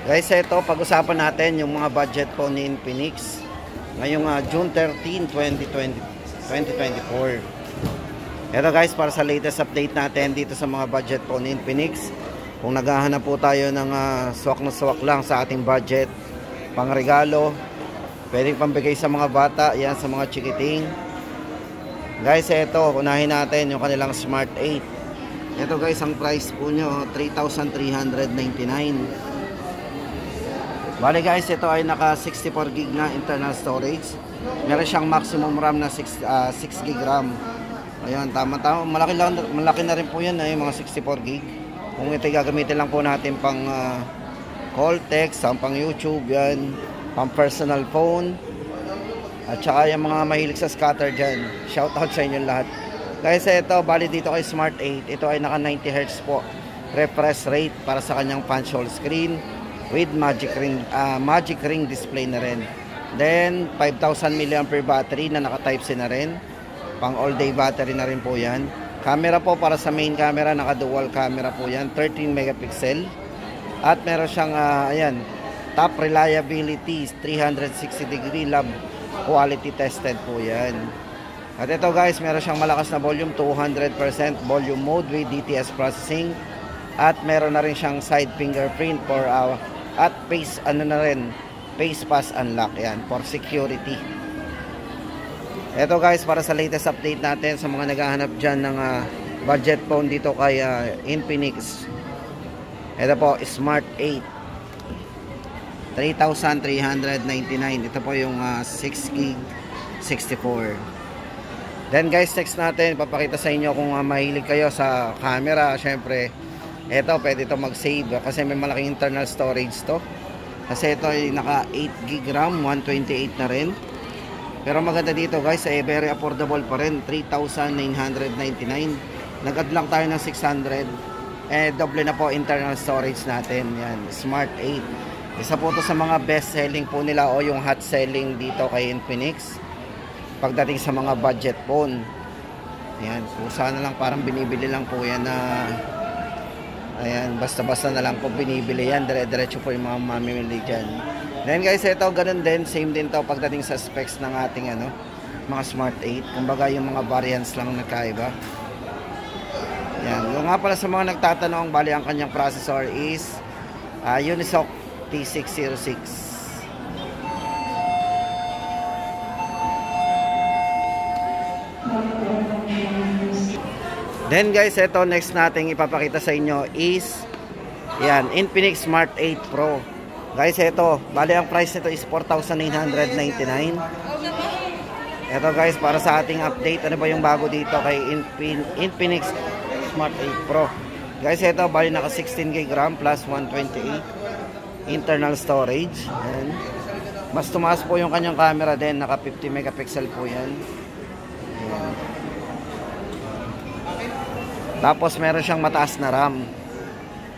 Guys, ito pag-usapan natin yung mga budget po ni Infinix ngayong June 13, 2024. Ito guys, para sa latest update natin dito sa mga budget po ni Infinix. Kung naghahanap po tayo ng swak na swak lang sa ating budget, pang regalo, pwedeng pambigay sa mga bata, yan sa mga chikiting. Guys, ito, unahin natin yung kanilang Smart 8. Ito guys, ang price po nyo 3,399. Bale guys, ito ay naka 64 gig na internal storage. Meron siyang maximum RAM na 6 gig RAM. Ayun, tama-tama. Malaki na rin po yan, yung mga 64 gig. Kung ito gagamitin lang po natin pang call, text, pang YouTube, yan, pang personal phone. At saka yung mga mahilig sa scatter dyan. Shoutout sa inyo lahat. Guys, ito, bali dito kay Smart 8. Ito ay naka 90 Hz po. Refresh rate para sa kanyang punch hole screen with magic ring display na rin. Then 5,000 mAh battery na naka type C na rin. Pang all day battery na rin po yan. Camera po para sa main camera, naka dual camera po yan, 13 megapixel. At meron siyang ayan, top reliability, 360 degree lab quality tested po yan. At ito guys, meron siyang malakas na volume, 200% volume mode with DTS processing. At meron na rin siyang side fingerprint for at face face pass unlock yan for security. Ito guys, para sa latest update natin sa mga naghahanap dyan ng budget phone dito kay Infinix. Ito po, Smart 8 3,399. Ito po yung 6 gig 64. Then guys, next natin papakita sa inyo kung mahilig kayo sa camera. Syempre ito, pwede ito mag-save kasi may malaking internal storage to. Kasi ito ay naka 8 gig RAM, 128 na rin. Pero maganda dito guys, ay very affordable pa rin, 3,999. Nag-add lang tayo ng 600. Doble na po internal storage natin. Yan, Smart 8. Isa po ito sa mga best selling po nila o yung hot selling dito kay Infinix pagdating sa mga budget phone. Yan, kusa na lang, parang binibili lang po yan na ayan, basta-basta na lang po binibili yan. Dire-diretso po yung mga mamimili dyan. Then guys, ito ganun din, same din to pagdating sa specs ng ating mga Smart 8. Kumbaga yung mga variants lang nagkaiba. Yan, yung nga pala sa mga nagtatanong, bali ang kanyang processor is Unisoc T606. Then guys, ito next nating ipapakita sa inyo is yan, Infinix Smart 8 Pro. Guys, ito, bali ang price nito is 4,999. Ito guys, para sa ating update, ano ba yung bago dito kay Infinix Smart 8 Pro. Guys, ito, bali naka 16 gig RAM plus 128 internal storage. Yan. Mas tumaas po yung kanyang camera din, naka 50 megapixel po yan. Yan. Tapos meron siyang mataas na RAM.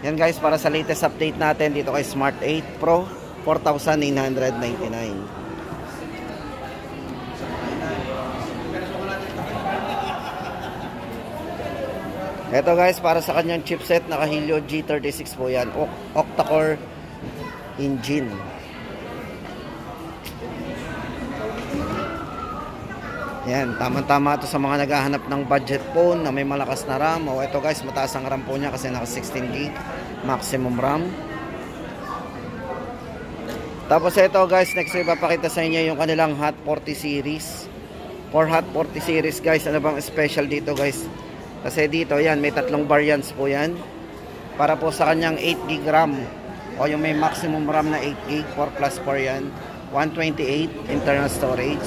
Yan guys, para sa latest update natin dito kay Smart 8 Pro, 4,999. Ito guys, para sa kanyang chipset, naka Helio G36 po yan, octa-core engine. Yan, tama-tama ito sa mga naghahanap ng budget phone na may malakas na RAM. O ito guys, mataas ang RAM po niya kasi naka 16 gig maximum RAM. Tapos ito guys, next ipapakita sa inyo yung kanilang Hot 40 series. For Hot 40 series guys, ano bang special dito guys? Kasi dito yan, may tatlong variants po yan. Para po sa kanyang 8 gig RAM o yung may maximum RAM na 8 gig, 4 plus 4 yan, 128 internal storage,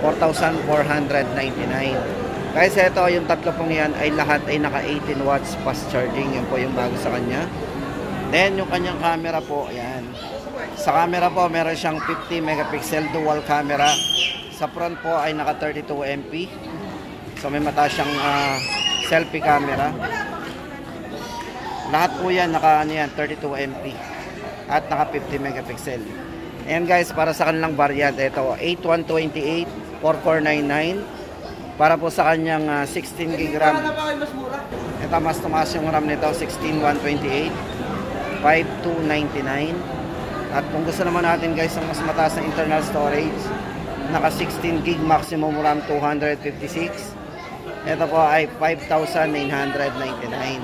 4,499. Guys, ito yung tatlo pong yan ay lahat ay naka 18 watts fast charging. Yan po yung bago sa kanya. Then yung kanyang camera po, ayan. Sa camera po, meron siyang 50 megapixel dual camera. Sa front po ay naka 32 MP. So may mataas siyang selfie camera. Lahat po yan naka 32 MP at naka 50 megapixel. Ayan guys, para sa kanilang variant, ito 8128 4499 para po sa kanyang 16 gig RAM. Ito mas tumaas yung RAM nito, 16128 5299. At kung gusto naman natin guys ng mas mataas na internal storage, naka 16 gig maximum RAM 256, ito po ay 5,999.